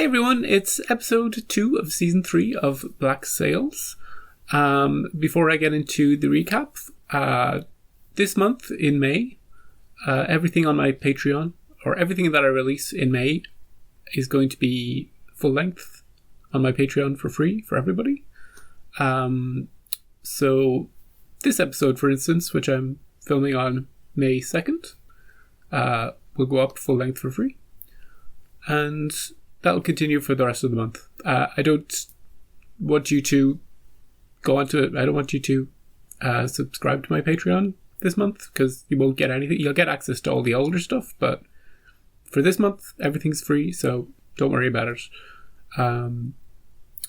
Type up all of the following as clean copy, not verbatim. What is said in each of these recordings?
Hey everyone, it's episode 2 of season 3 of Black Sails. Before I get into the recap, this month in May, everything on my Patreon, or everything that I release in May, is going to be full length on my Patreon for free for everybody. So this episode, for instance, which I'm filming on May 2nd, will go up full length for free. And that'll continue for the rest of the month. I don't want you to go onto it. I don't want you to subscribe to my Patreon this month because you won't get anything. You'll get access to all the older stuff, but for this month, everything's free, so don't worry about it. In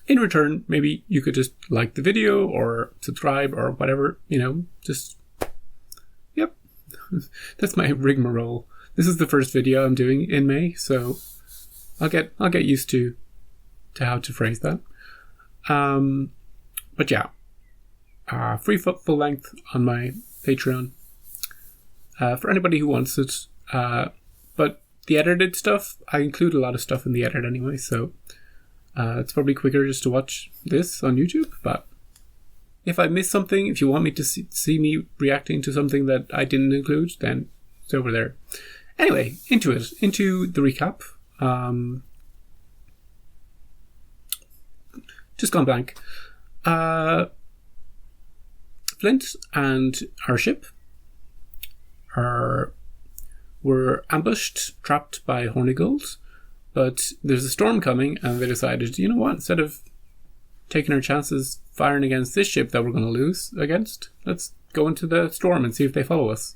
return, maybe you could just like the video or subscribe or whatever, just, yep. That's my rigmarole. This is the first video I'm doing in May, so I'll get used to how to phrase that. But yeah, free full length on my Patreon for anybody who wants it. But the edited stuff, I include a lot of stuff in the edit anyway, so it's probably quicker just to watch this on YouTube. But if I miss something, if you want me to see me reacting to something that I didn't include, then it's over there. Anyway, into the recap. Just gone blank. Flint and our ship were ambushed, trapped by Hornigold, but there's a storm coming, and they decided, you know what, instead of taking our chances firing against this ship that we're going to lose against, let's go into the storm and see if they follow us.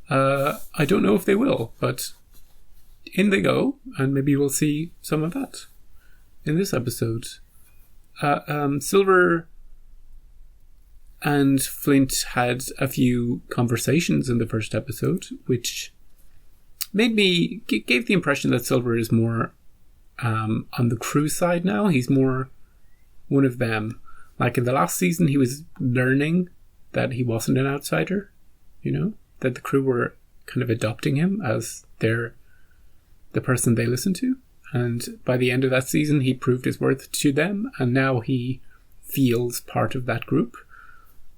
I don't know if they will, but in they go, and maybe we'll see some of that in this episode. Silver and Flint had a few conversations in the first episode, which gave the impression that Silver is more on the crew side now. He's more one of them. Like in the last season, he was learning that he wasn't an outsider, that the crew were kind of adopting him as the person they listen to. And by the end of that season, he proved his worth to them, and now he feels part of that group.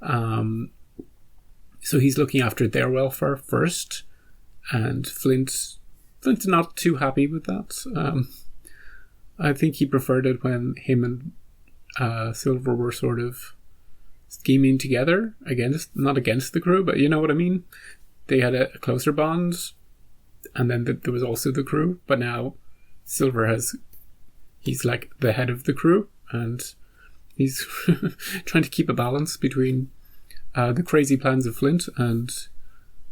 So he's looking after their welfare first, and Flint's not too happy with that. I think he preferred it when him and Silver were sort of scheming together, not against the crew, but you know what I mean? They had a closer bond, and then there was also the crew, but now Silver he's like the head of the crew, and he's trying to keep a balance between the crazy plans of Flint and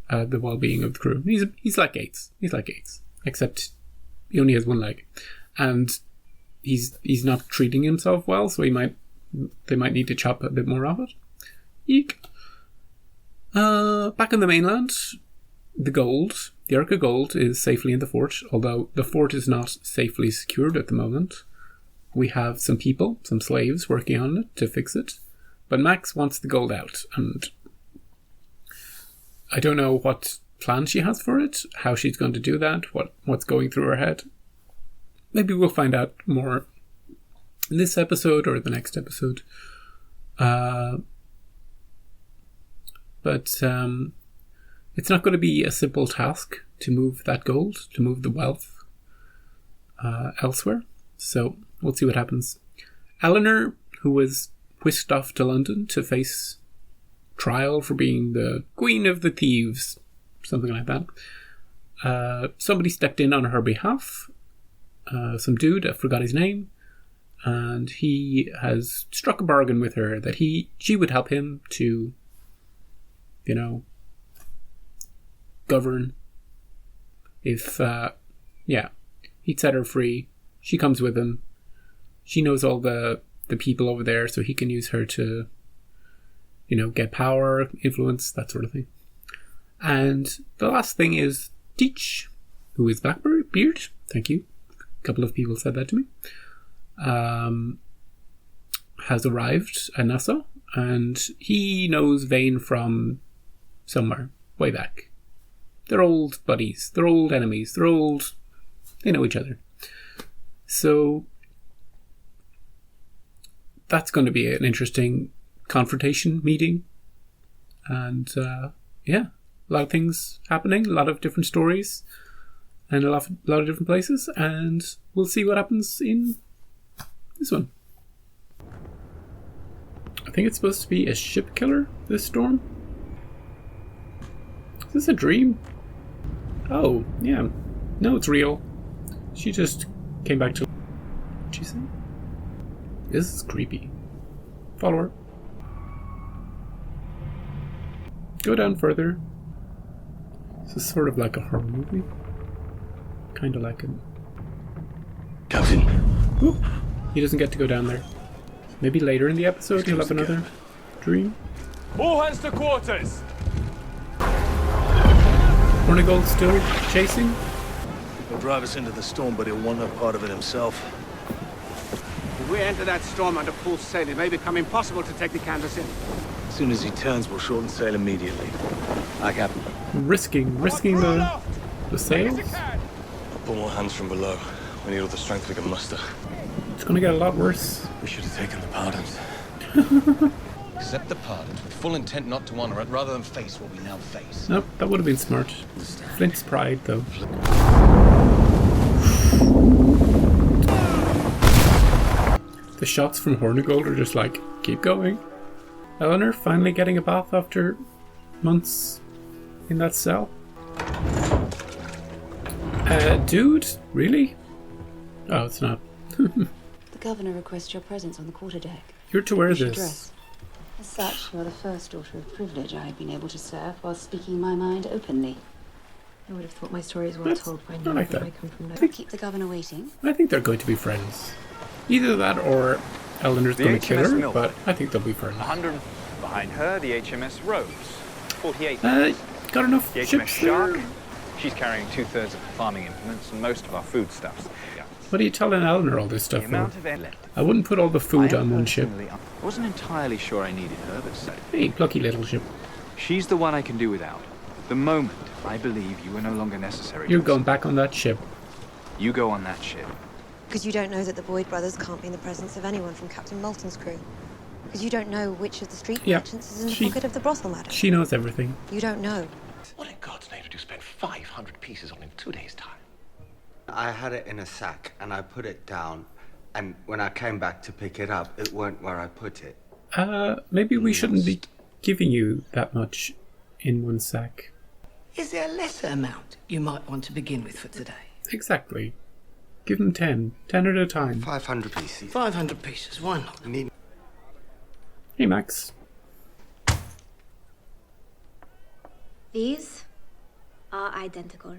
the well-being of the crew. He's like Gates. He's like Gates, except he only has one leg, and he's not treating himself well, so they might need to chop a bit more of it. Eek. Back on the mainland, the Arca Gold is safely in the fort, although the fort is not safely secured at the moment. We have some slaves working on it to fix it, but Max wants the gold out, and I don't know what plan she has for it, how she's going to do that, what's going through her head. Maybe we'll find out more in this episode or the next episode. But it's not going to be a simple task to move that gold, to move the wealth elsewhere. So we'll see what happens. Eleanor, who was whisked off to London to face trial for being the Queen of the Thieves, something like that. Somebody stepped in on her behalf. Some dude, I forgot his name. And he has struck a bargain with her that she would help him to govern. If, he'd set her free. She comes with him. She knows all the people over there, so he can use her to, get power, influence, that sort of thing. And the last thing is Teach, who is Blackbeard. Thank you. A couple of people said that to me. Has arrived at Nassau, and he knows Vane from somewhere, way back. They're old buddies. They're old enemies. They know each other. So that's going to be an interesting confrontation meeting. And yeah, a lot of things happening, a lot of different stories, and a lot of different places. And we'll see what happens in this one. I think it's supposed to be a ship killer, this storm. Is this a dream? Oh, yeah. No, it's real. She just came back to... What'd she say? This is creepy. Follow her. Go down further. This is sort of like a horror movie. Kind of like a... Captain. Whoop. He doesn't get to go down there. Maybe later in the episode he'll have another dream. All hands to quarters! Hornigold still chasing? He'll drive us into the storm, but he'll want no part of it himself. If we enter that storm under full sail, it may become impossible to take the canvas in. As soon as he turns, we'll shorten sail immediately. Aye, Captain. Risking the sails? Pull more hands from below. We need all the strength we can muster. It's gonna get a lot worse. We should have taken the pardons. Accept the pardon with full intent not to honor it rather than face what we now face. Nope, that would have been smart. Flint's pride, though. The shots from Hornigold are just like, keep going. Eleanor finally getting a bath after months in that cell. Dude? Really? Oh, it's not. The governor requests your presence on the quarterdeck. You're to wear You should this. dress. As such, you're the first daughter of privilege I have been able to serve while speaking my mind openly. I would have thought my stories well told by now like that that. I come from no... I think- Keep the governor waiting. I think they're going to be friends. Either that or Eleanor's The going to kill HMS her, Milford. but I think they'll be friends. 100 behind her, the HMS Rose. 48. Got enough The HMS ships Shark. there? She's carrying 2/3 of the farming implements and most of our foodstuffs. Yeah. What are you telling Eleanor all this The stuff for? amount of air left. I wouldn't put all the food on one ship. I wasn't entirely sure I needed her, but so. Hey, plucky little ship. She's the one I can do without. The moment I believe you are no longer necessary. You're going back on that ship. You go on that ship. Because you don't know that the Boyd brothers can't be in the presence of anyone from Captain Moulton's crew. Because you don't know which of the street Yeah, merchants is in the she- pocket of the brothel madam. She knows everything. You don't know. What in God's name did you spend 500 pieces on in 2 days' time? I had it in a sack and I put it down, and when I came back to pick it up, it weren't where I put it. Maybe we shouldn't be giving you that much in one sack. Is there a lesser amount you might want to begin with for today? Exactly. Give them 10. 10 at a time. 500 pieces. 500 pieces, why not? Need Hey, Max. These are identical.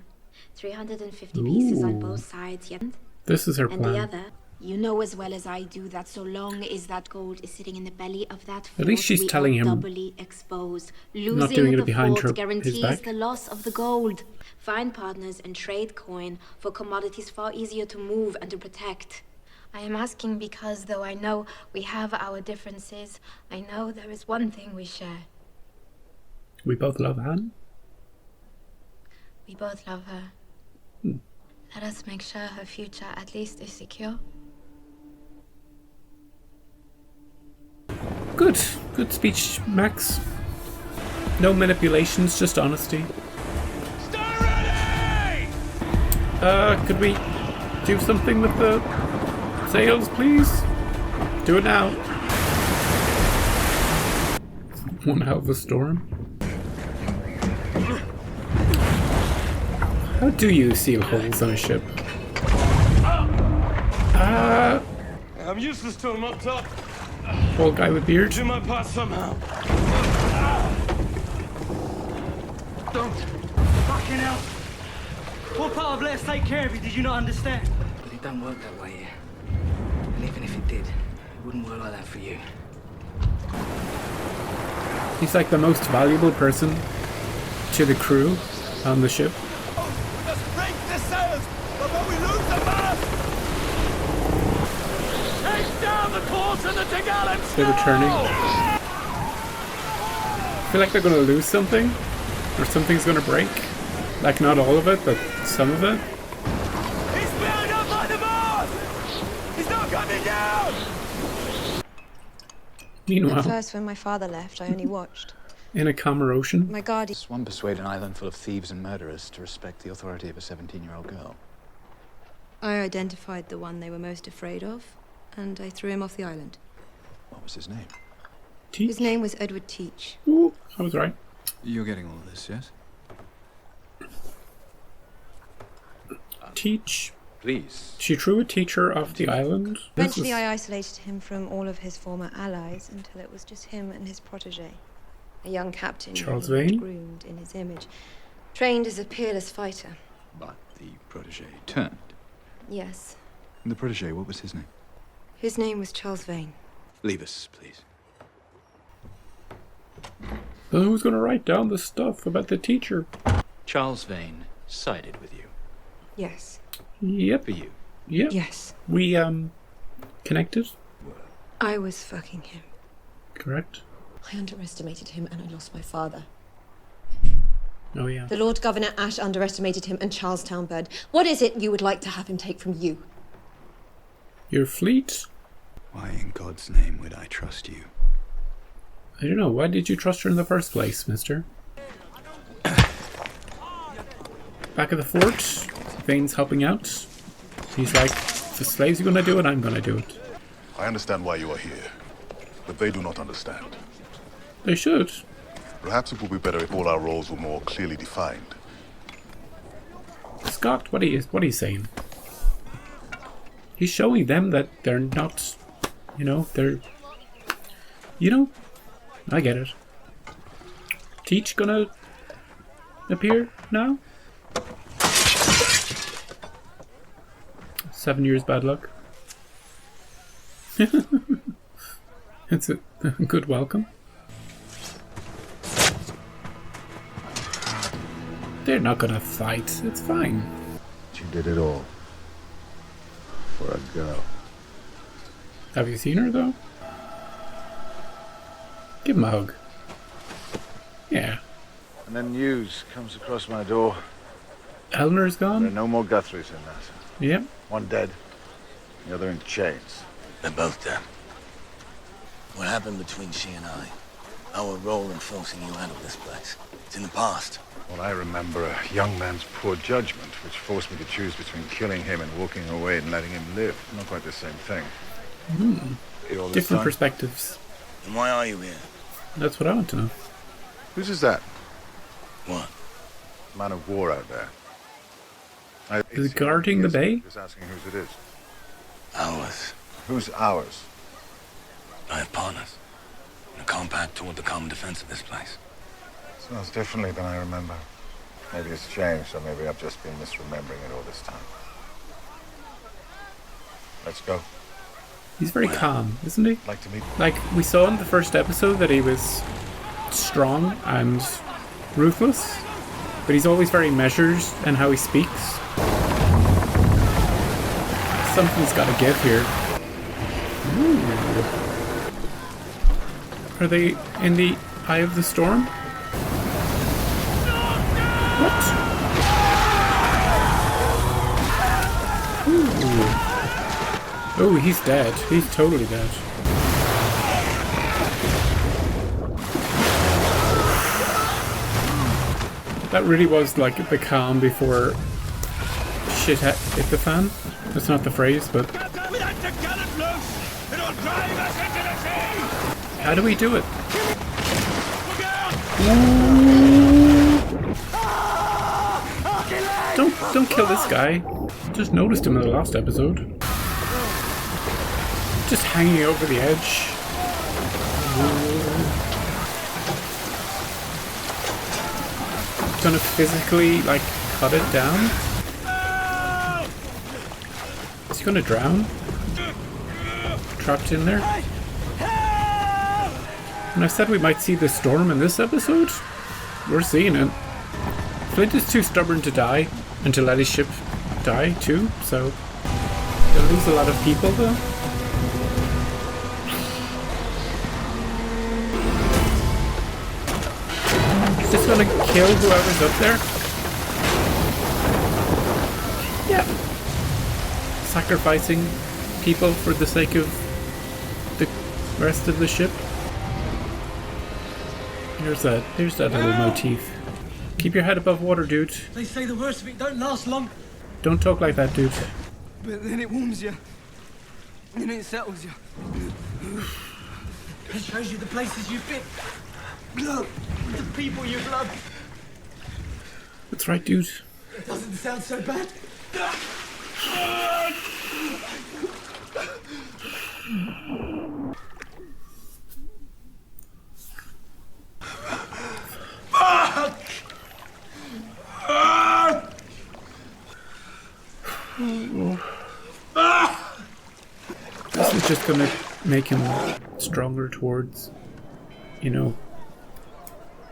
350 pieces on both sides, yet. This is her And the plan. other, you know as well as I do that so long as that gold is sitting in the belly of that fort, At least she's we telling are him doubly exposed. Losing not doing it the behind fort his guarantees back. the loss of the gold. Find partners and trade coin for commodities far easier to move and to protect. I am asking because though I know we have our differences, I know there is one thing we share. We both love Anne. We both love her. Let us make sure her future at least is secure. Good. Good speech, Max. No manipulations, just honesty. Could we do something with the sails, please? Do it now. One hell of a storm. How do you seal holes on a ship? I'm useless to him up top. Old guy with beard. Do my part somehow. Don't. Fucking hell. What part of let's take care of you did you not understand? But it don't work that way here. And even if it did, it wouldn't work like that for you. He's like the most valuable person to the crew on the ship. Let's break the sails before we lose the mast! Take down the course and the topgallants! They're returning. I feel like they're going to lose something, or something's going to break. Like not all of it, but some of it. He's blown up by the mast! Meanwhile, At first, when my father left, I only watched. in a calmer ocean, My guardian... Swan persuade an island full of thieves and murderers to respect the authority of a 17-year-old girl. I identified the one they were most afraid of, and I threw him off the island. What was his name? Teach. His name was Edward Teach. Ooh, I was right. You're getting all of this, yes? Teach. Please. She threw a teacher off the island. This Eventually, is- I isolated him from all of his former allies until it was just him and his protege, a young captain Charles who he had Vane? groomed in his image, trained as a peerless fighter. But the protege turned. Yes, And the protege, what was his name? his name was Charles Vane. Leave us, please. So who's going to write down the stuff about the teacher? Charles Vane sided with you. Yes. Yep. For you. Yep. Yes. We, connected? I was fucking him. Correct. I underestimated him and I lost my father. Oh, yeah. The Lord Governor Ash underestimated him and Charlestown Bird. What is it you would like to have him take from you? Your fleet? Why in God's name would I trust you? I don't know. Why did you trust her in the first place, mister? Back at the fort, Vane's helping out. He's like, if the slaves are going to do it, I'm going to do it. I understand why you are here, but they do not understand. They should. Perhaps it would be better if all our roles were more clearly defined. Scott, what are you saying? He's showing them that they're not, they're, I get it. Teach gonna appear now? 7 years bad luck. It's a good welcome. They're not gonna fight. It's fine. She did it all. For a girl. Have you seen her, though? Give him a hug. Yeah. And then news comes across my door. Eleanor's gone? There are no more Guthries in that. Yep. One dead, the other in chains. They're both dead. What happened between she and I? Our role in forcing you out of this place. It's in the past. Well, I remember a young man's poor judgment, which forced me to choose between killing him and walking away and letting him live. Not quite the same thing. Here all this Different time? perspectives. And why are you here? That's what I want to know. Whose is that? What? Man of war out there. Is it guarding the bay? Just asking whose it is. Ours. Who's ours? I have partners. In a compact toward the common defense of this place. Smells differently than I remember. Maybe it's changed, or maybe I've just been misremembering it all this time. Let's go. He's very calm, isn't he? Like to meet. Like, we saw in the first episode that he was strong and ruthless, but he's always very measured in how he speaks. Something's got to give here. Ooh. Are they in the eye of the storm? What? Ooh. Oh, he's dead. He's totally dead. That really was like the calm before shit hit the fan. That's not the phrase, but... How do we do it? Don't kill this guy. Just noticed him in the last episode. Just hanging over the edge. Gonna physically, like, cut it down? Is he gonna drown? Trapped in there? And I said we might see the storm in this episode. We're seeing it. Flint is too stubborn to die and to let his ship die too, so they'll lose a lot of people though. He's just gonna kill whoever's up there. Yeah. Sacrificing people for the sake of the rest of the ship. There's that little motif. Keep your head above water, dude. They say the worst of it don't last long. Don't talk like that, dude. But then it warms you. And it settles you. It shows you the places you've been. Look, the people you've loved. That's right, dude. It doesn't sound so bad. This is just gonna make him stronger towards, you know,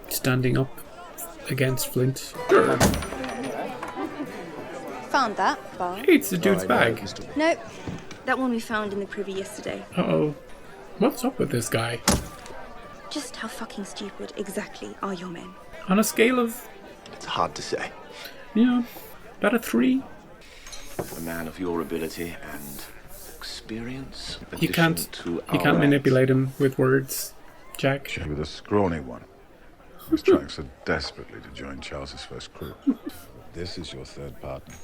standing up against Flint. Found that, Bar. Hey, it's the dude's bag. Nope. That one we found in the privy yesterday. Uh-oh. What's up with this guy? Just how fucking stupid exactly are your men? On a scale of... It's hard to say. Yeah, about a 3. A man of your ability and experience. You can't manipulate him with words, Jack. You're the scrawny one, who's trying so desperately to join Charles's first crew. This is your third partner.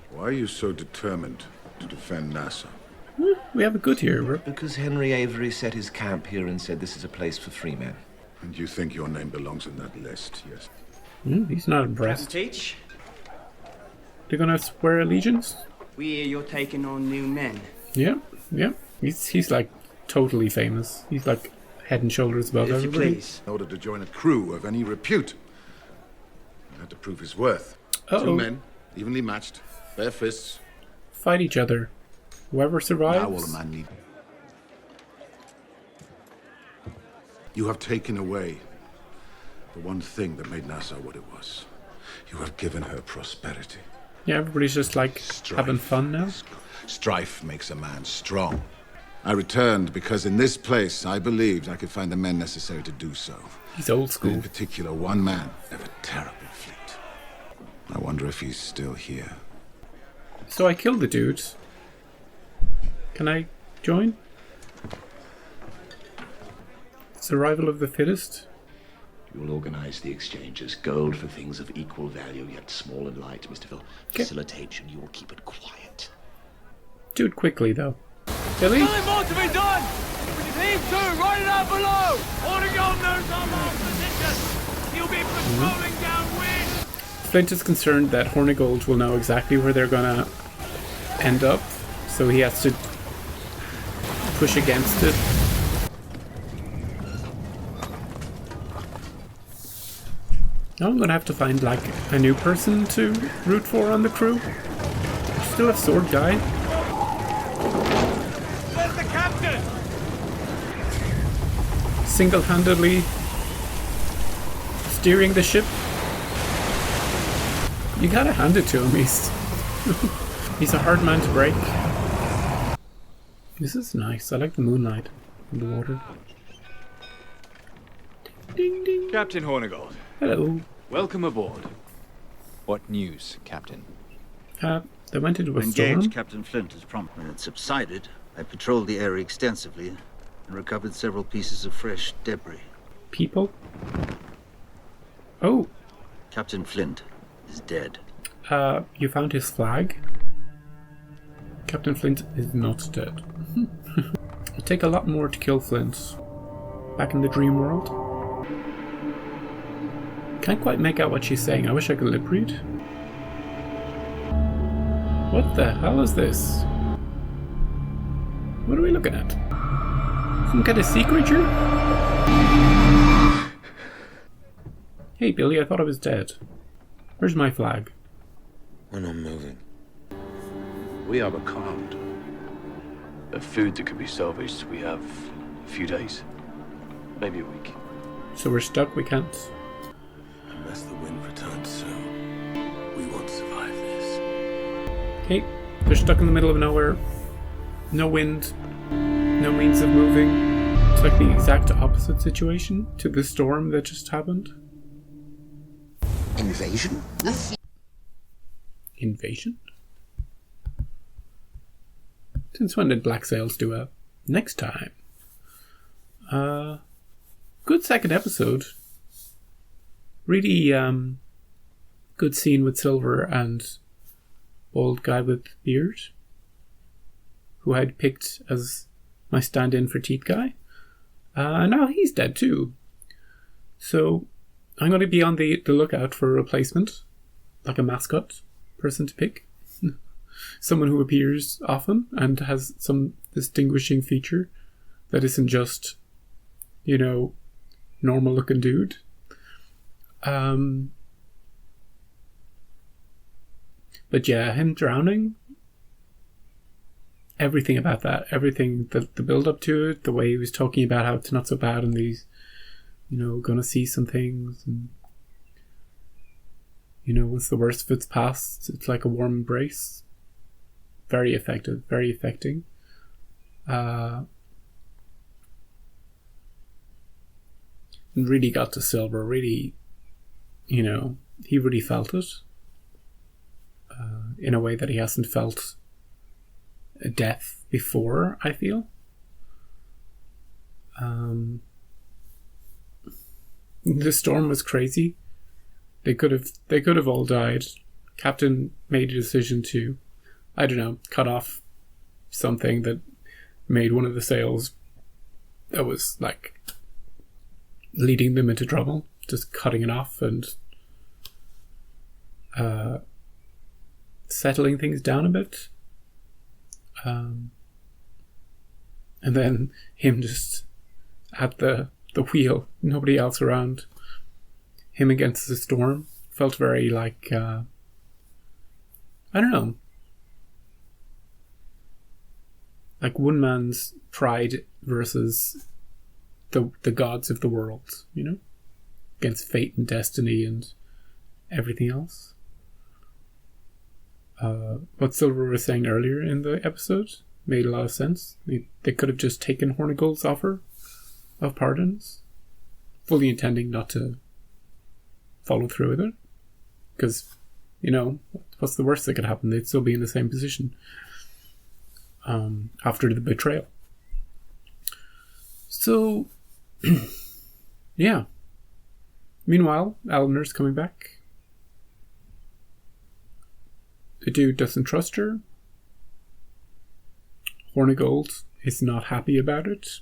Why are you so determined to defend Nassau? We have a good hero. Because Henry Avery set his camp here and said this is a place for free men. And you think your name belongs in that list, yes? He's not impressed. Teach. They're gonna swear allegiance? We hear you're taking on new men. Yeah. He's like totally famous. He's like head and shoulders above everybody. Please. In order to join a crew of any repute, you had to prove his worth. Uh-oh. 2 men, evenly matched, bare fists. Fight each other. Whoever survives. Now all a man needs. You have taken away the one thing that made Nassau what it was. You have given her prosperity. Yeah, everybody's just like having fun now. Strife makes a man strong. I returned because in this place I believed I could find the men necessary to do so. He's old school. In particular, one man of a terrible fleet. I wonder if he's still here. So I killed the dude. Can I join? Survival of the fittest? You will organize the exchanges. Gold for things of equal value, yet small and light, Mr. Phil. Facilitation, you will keep it quiet. Do it quickly, though. Billy? Nothing more to be done! Team 2, right down below! Hornigold knows our last position! He'll be patrolling downwind! Flint is concerned that Hornigold will know exactly where they're gonna end up, so he has to push against it. Now I'm gonna have to find like a new person to root for on the crew. Still have Sword Guy. Where's the captain? Single-handedly steering the ship. You gotta hand it to him. He's a hard man to break. This is nice. I like the moonlight in the water. Ding ding. Captain Hornigold. Hello. Welcome aboard. What news, Captain? They went into a storm. Engaged Captain Flint as prompt. When it subsided, I patrolled the area extensively and recovered several pieces of fresh debris. People? Oh. Captain Flint is dead. You found his flag? Captain Flint is not dead. It'd take a lot more to kill Flint. Back in the dream world. Can't quite make out what she's saying. I wish I could lip read. What the hell is this? What are we looking at? Some kind of sea creature? Hey Billy, I thought I was dead. Where's my flag? We're not moving. We are becalmed. The food that could be salvaged, we have a few days. Maybe a week. So we're stuck, we can't... Unless the wind returns soon, we won't survive this. Okay, they're stuck in the middle of nowhere. No wind, no means of moving. It's like the exact opposite situation to the storm that just happened. Invasion? Invasion? Since when did Black Sails do a next time? Good second episode. Really good scene with Silver and old guy with beard, who I'd picked as my stand-in for Teeth Guy. Now he's dead too. So I'm going to be on the lookout for a replacement, like a mascot person to pick. Someone who appears often and has some distinguishing feature that isn't just, normal looking dude. But yeah, him drowning, everything about that, everything, the build up to it, the way he was talking about how it's not so bad and these, gonna see some things, and once the worst of it's past, it's like a warm embrace. Very effective, very affecting. And really got to Silver, really, he really felt it. In a way that he hasn't felt a death before, I feel. The storm was crazy. They could have all died. Captain made a decision to, I don't know, cut off something that made one of the sails that was like leading them into trouble. Just cutting it off and settling things down a bit. And then him just at the wheel, nobody else around, him against the storm, felt very like, I don't know, like one man's pride versus the gods of the world, against fate and destiny and everything else. What Silver was saying earlier in the episode made a lot of sense. They could have just taken Hornigold's offer of pardons, fully intending not to follow through with it. Because, what's the worst that could happen? They'd still be in the same position after the betrayal. So, yeah. Meanwhile, Eleanor's coming back. The dude doesn't trust her. Hornigold is not happy about it.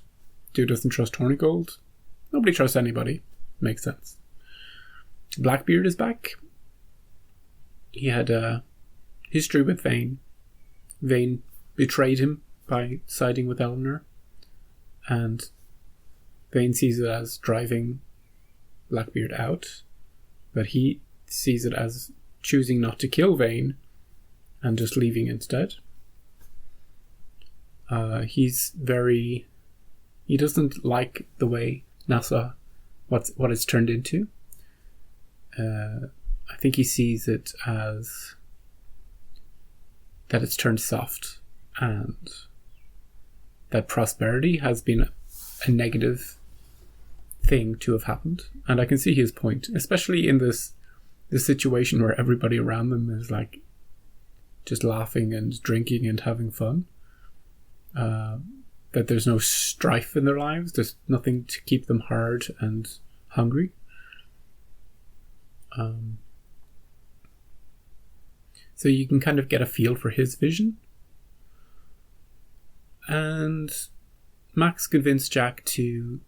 Dude doesn't trust Hornigold. Nobody trusts anybody. Makes sense. Blackbeard is back. He had a history with Vane. Vane betrayed him by siding with Eleanor. And Vane sees it as driving Blackbeard out. But he sees it as choosing not to kill Vane and just leaving instead. He doesn't like the way NASA, what it's turned into. I think he sees it as that it's turned soft and that prosperity has been a negative thing to have happened. And I can see his point, especially in this situation where everybody around them is like just laughing and drinking and having fun. That there's no strife in their lives. There's nothing to keep them hard and hungry. So you can kind of get a feel for his vision. And Max convinced Jack to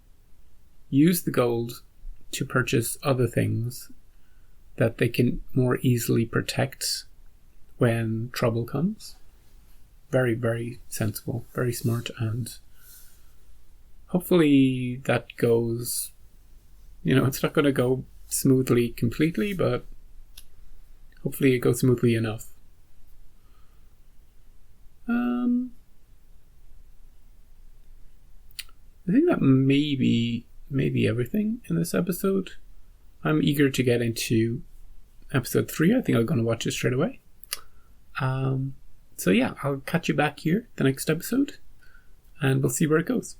use the gold to purchase other things that they can more easily protect when trouble comes. Very, very sensible, very smart, and hopefully that goes, it's not going to go smoothly completely, but hopefully it goes smoothly enough. I think that may be everything in this episode. I'm eager to get into episode 3. I think I'm going to watch it straight away. So yeah, I'll catch you back here the next episode, and we'll see where it goes.